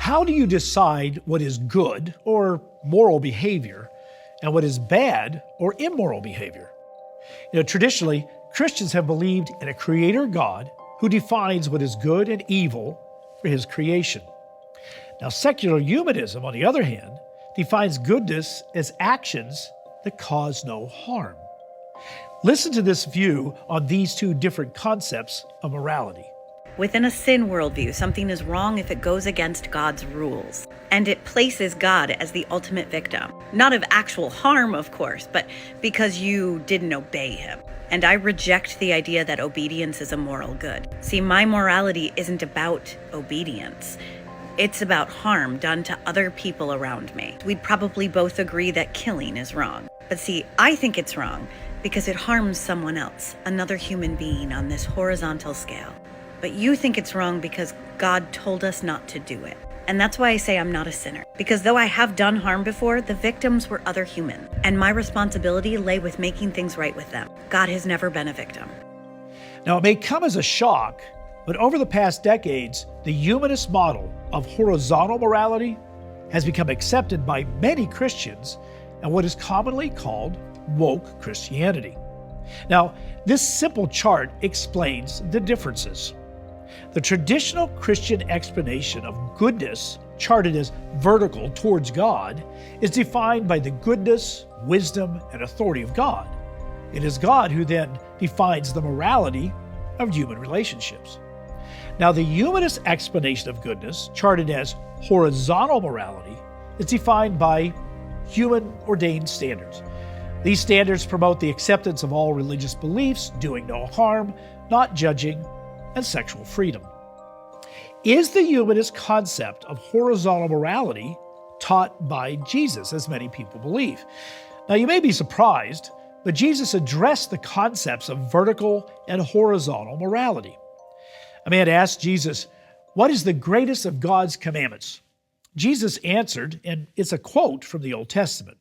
How do you decide what is good or moral behavior and what is bad or immoral behavior? Traditionally, Christians have believed in a creator God who defines what is good and evil for his creation. Now, secular humanism, on the other hand, defines goodness as actions that cause no harm. Listen to this view on these two different concepts of morality. Within a sin worldview, something is wrong if it goes against God's rules. And it places God as the ultimate victim. Not of actual harm, of course, but because you didn't obey him. And I reject the idea that obedience is a moral good. See, my morality isn't about obedience. It's about harm done to other people around me. We'd probably both agree that killing is wrong. But see, I think it's wrong because it harms someone else, another human being on this horizontal scale. But you think it's wrong because God told us not to do it. And that's why I say I'm not a sinner. Because though I have done harm before, the victims were other humans. And my responsibility lay with making things right with them. God has never been a victim. Now, it may come as a shock, but over the past decades, the humanist model of horizontal morality has become accepted by many Christians and what is commonly called woke Christianity. Now, this simple chart explains the differences. The traditional Christian explanation of goodness, charted as vertical towards God, is defined by the goodness, wisdom, and authority of God. It is God who then defines the morality of human relationships. Now, the humanist explanation of goodness, charted as horizontal morality, is defined by human-ordained standards. These standards promote the acceptance of all religious beliefs, doing no harm, not judging, and sexual freedom. Is the humanist concept of horizontal morality taught by Jesus, as many people believe? Now, you may be surprised, but Jesus addressed the concepts of vertical and horizontal morality. A man asked Jesus, "What is the greatest of God's commandments?" Jesus answered, and it's a quote from the Old Testament.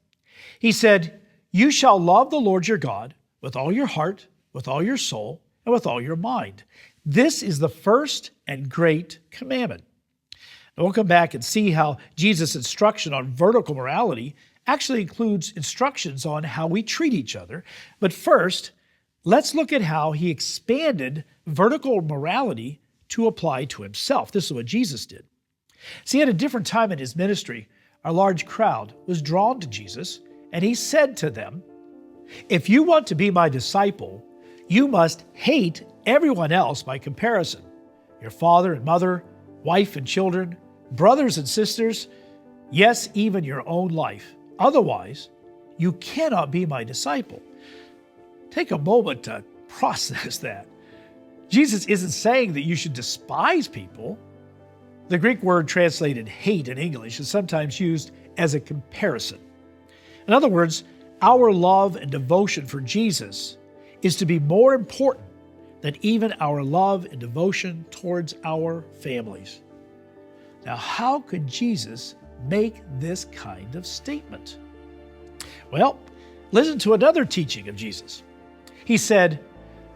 He said, "You shall love the Lord your God with all your heart, with all your soul, and with all your mind. This is the first and great commandment." Now we'll come back and see how Jesus' instruction on vertical morality actually includes instructions on how we treat each other. But first, let's look at how he expanded vertical morality to apply to himself. This is what Jesus did. See, at a different time in his ministry, a large crowd was drawn to Jesus, and he said to them, "If you want to be my disciple, you must hate everyone else by comparison. Your father and mother, wife and children, brothers and sisters, yes, even your own life. Otherwise, you cannot be my disciple." Take a moment to process that. Jesus isn't saying that you should despise people. The Greek word translated hate in English is sometimes used as a comparison. In other words, our love and devotion for Jesus is to be more important than even our love and devotion towards our families. Now, how could Jesus make this kind of statement? Well, listen to another teaching of Jesus. He said,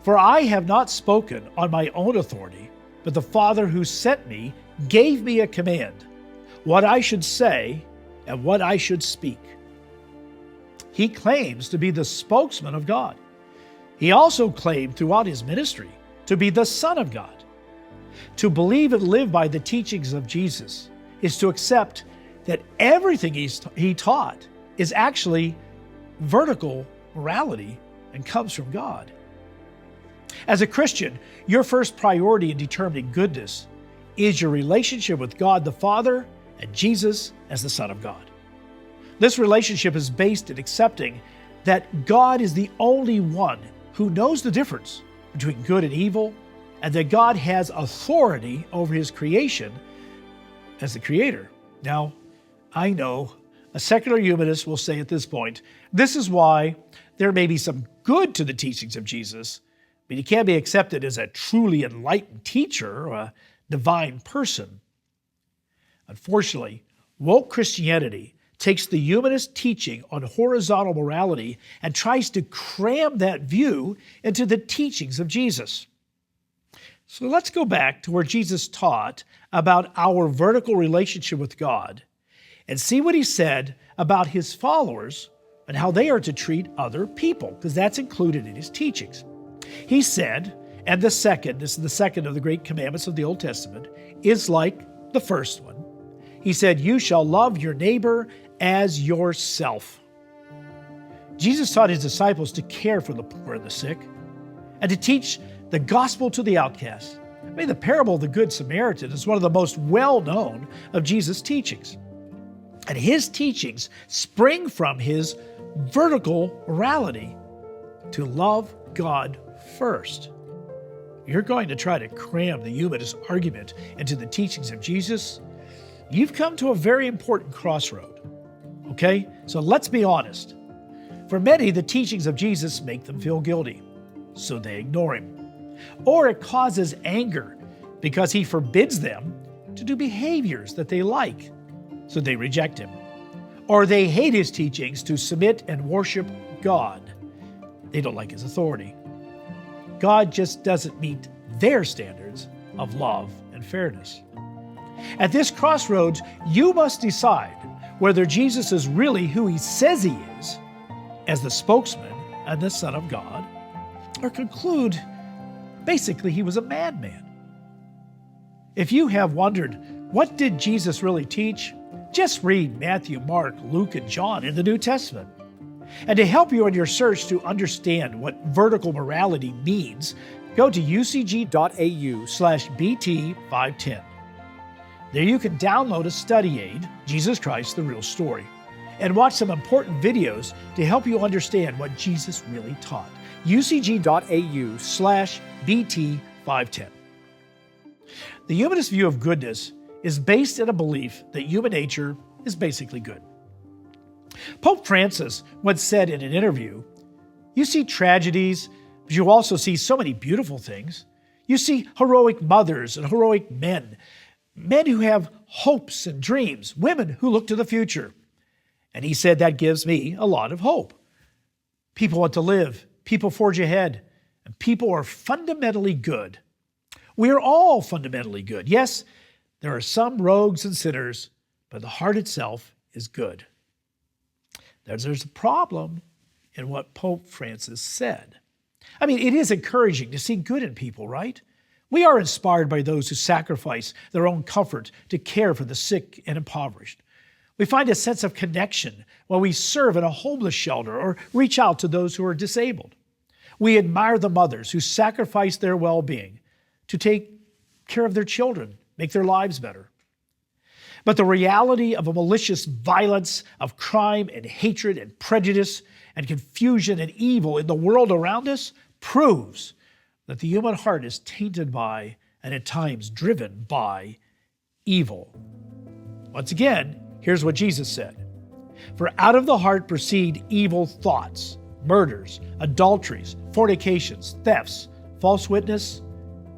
"For I have not spoken on my own authority, but the Father who sent me gave me a command, what I should say and what I should speak." He claims to be the spokesman of God. He also claimed throughout his ministry to be the Son of God. To believe and live by the teachings of Jesus is to accept that everything he taught is actually vertical morality and comes from God. As a Christian, your first priority in determining goodness is your relationship with God the Father and Jesus as the Son of God. This relationship is based in accepting that God is the only one who knows the difference between good and evil, and that God has authority over his creation as the creator. Now, I know a secular humanist will say at this point, this is why there may be some good to the teachings of Jesus, but he can't be accepted as a truly enlightened teacher or a divine person. Unfortunately, woke Christianity takes the humanist teaching on horizontal morality and tries to cram that view into the teachings of Jesus. So let's go back to where Jesus taught about our vertical relationship with God and see what he said about his followers and how they are to treat other people, because that's included in his teachings. He said, and this is the second of the great commandments of the Old Testament, is like the first one. He said, you shall love your neighbor as yourself. Jesus taught his disciples to care for the poor and the sick and to teach the gospel to the outcast. I mean, the parable of the Good Samaritan is one of the most well-known of Jesus' teachings. And his teachings spring from his vertical morality to love God first. You're going to try to cram the humanist argument into the teachings of Jesus, you've come to a very important crossroad. Okay? So let's be honest. For many, the teachings of Jesus make them feel guilty, so they ignore him. Or it causes anger because he forbids them to do behaviors that they like, so they reject him. Or they hate his teachings to submit and worship God. They don't like his authority. God just doesn't meet their standards of love and fairness. At this crossroads, you must decide whether Jesus is really who he says he is, as the spokesman and the Son of God, or conclude basically he was a madman. If you have wondered, what did Jesus really teach? Just read Matthew, Mark, Luke, and John in the New Testament. And to help you in your search to understand what vertical morality means, go to ucg.au/BT510. There you can download a study aid, Jesus Christ, the Real Story, and watch some important videos to help you understand what Jesus really taught. ucg.au/BT510. The humanist view of goodness is based in a belief that human nature is basically good. Pope Francis once said in an interview, you see tragedies, but you also see so many beautiful things. You see heroic mothers and heroic men, men who have hopes and dreams, women who look to the future. And he said that gives me a lot of hope. People want to live, people forge ahead, and people are fundamentally good. We are all fundamentally good. Yes, there are some rogues and sinners, but the heart itself is good. There's a problem in what Pope Francis said. I mean, it is encouraging to see good in people, right? We are inspired by those who sacrifice their own comfort to care for the sick and impoverished. We find a sense of connection when we serve in a homeless shelter or reach out to those who are disabled. We admire the mothers who sacrifice their well-being to take care of their children, make their lives better. But the reality of a malicious violence, of crime and hatred and prejudice and confusion and evil in the world around us proves that the human heart is tainted by and at times driven by evil. Once again, here's what Jesus said. For out of the heart proceed evil thoughts, murders, adulteries, fornications, thefts, false witness,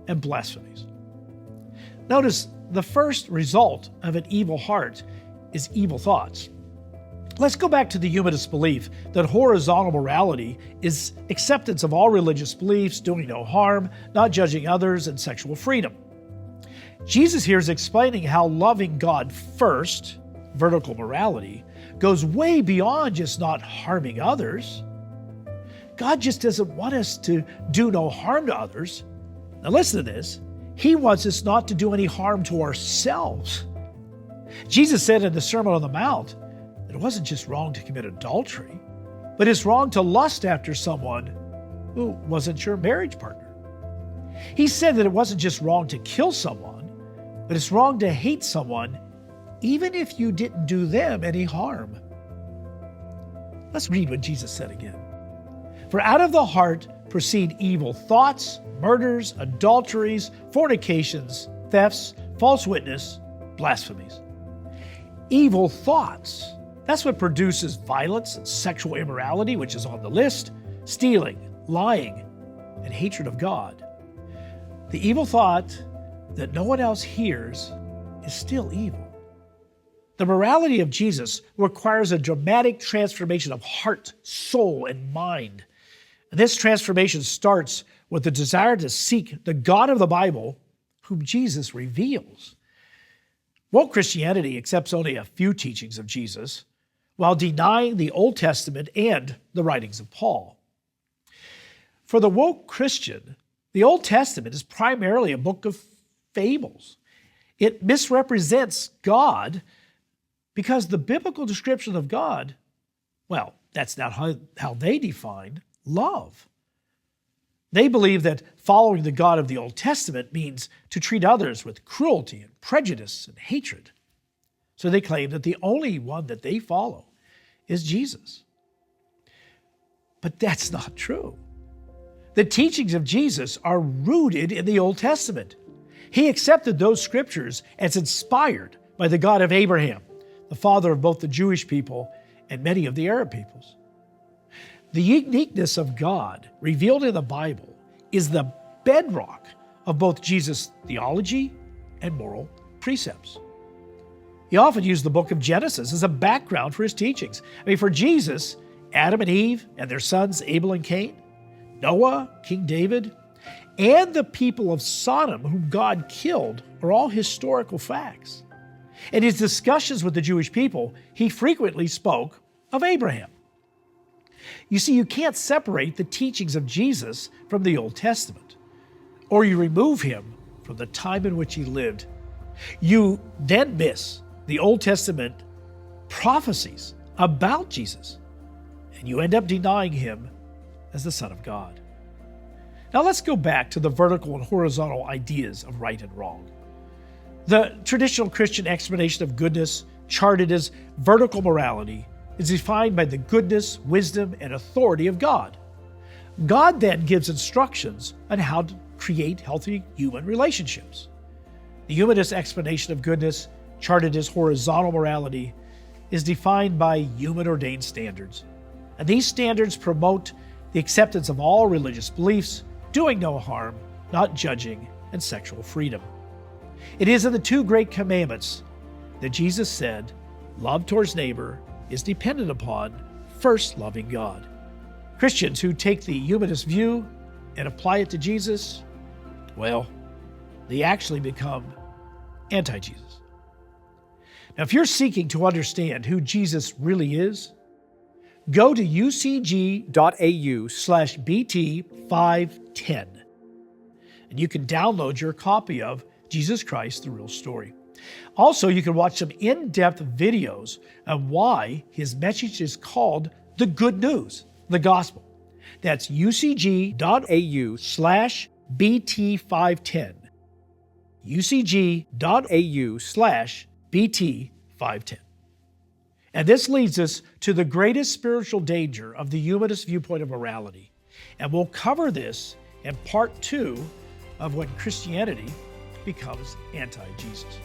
and blasphemies. Notice the first result of an evil heart is evil thoughts. Let's go back to the humanist belief that horizontal morality is acceptance of all religious beliefs, doing no harm, not judging others, and sexual freedom. Jesus here is explaining how loving God first, vertical morality, goes way beyond just not harming others. God just doesn't want us to do no harm to others. Now listen to this. He wants us not to do any harm to ourselves. Jesus said in the Sermon on the Mount that it wasn't just wrong to commit adultery, but it's wrong to lust after someone who wasn't your marriage partner. He said that it wasn't just wrong to kill someone, but it's wrong to hate someone even if you didn't do them any harm. Let's read what Jesus said again. For out of the heart proceed evil thoughts, murders, adulteries, fornications, thefts, false witness, blasphemies. Evil thoughts. That's what produces violence and sexual immorality, which is on the list, stealing, lying, and hatred of God. The evil thought that no one else hears is still evil. The morality of Jesus requires a dramatic transformation of heart, soul, and mind. And this transformation starts with the desire to seek the God of the Bible, whom Jesus reveals. Woke Christianity accepts only a few teachings of Jesus, while denying the Old Testament and the writings of Paul. For the woke Christian, the Old Testament is primarily a book of fables. It misrepresents God because the biblical description of God, well, that's not how they define love. They believe that following the God of the Old Testament means to treat others with cruelty and prejudice and hatred. So they claim that the only one that they follow is Jesus. But that's not true. The teachings of Jesus are rooted in the Old Testament. He accepted those scriptures as inspired by the God of Abraham, the father of both the Jewish people and many of the Arab peoples. The uniqueness of God revealed in the Bible is the bedrock of both Jesus' theology and moral precepts. He often used the book of Genesis as a background for his teachings. For Jesus, Adam and Eve and their sons Abel and Cain, Noah, King David, and the people of Sodom whom God killed are all historical facts. In his discussions with the Jewish people, he frequently spoke of Abraham. You see, you can't separate the teachings of Jesus from the Old Testament, or you remove him from the time in which he lived. You then miss the Old Testament prophecies about Jesus, and you end up denying him as the Son of God. Now let's go back to the vertical and horizontal ideas of right and wrong. The traditional Christian explanation of goodness, charted as vertical morality, is defined by the goodness, wisdom, and authority of God. God then gives instructions on how to create healthy human relationships. The humanist explanation of goodness, charted as horizontal morality, is defined by human-ordained standards. And these standards promote the acceptance of all religious beliefs, doing no harm, not judging, and sexual freedom. It is in the two great commandments that Jesus said, love towards neighbor is dependent upon first loving God. Christians who take the humanist view and apply it to Jesus, well, they actually become anti-Jesus. Now, if you're seeking to understand who Jesus really is, go to ucg.au/BT510, and you can download your copy of Jesus Christ, the Real Story. Also, you can watch some in-depth videos on why his message is called the Good News, the Gospel. That's ucg.au/BT510. ucg.au/BT510. And this leads us to the greatest spiritual danger of the humanist viewpoint of morality. And we'll cover this in part 2 of when Christianity becomes anti-Jesus.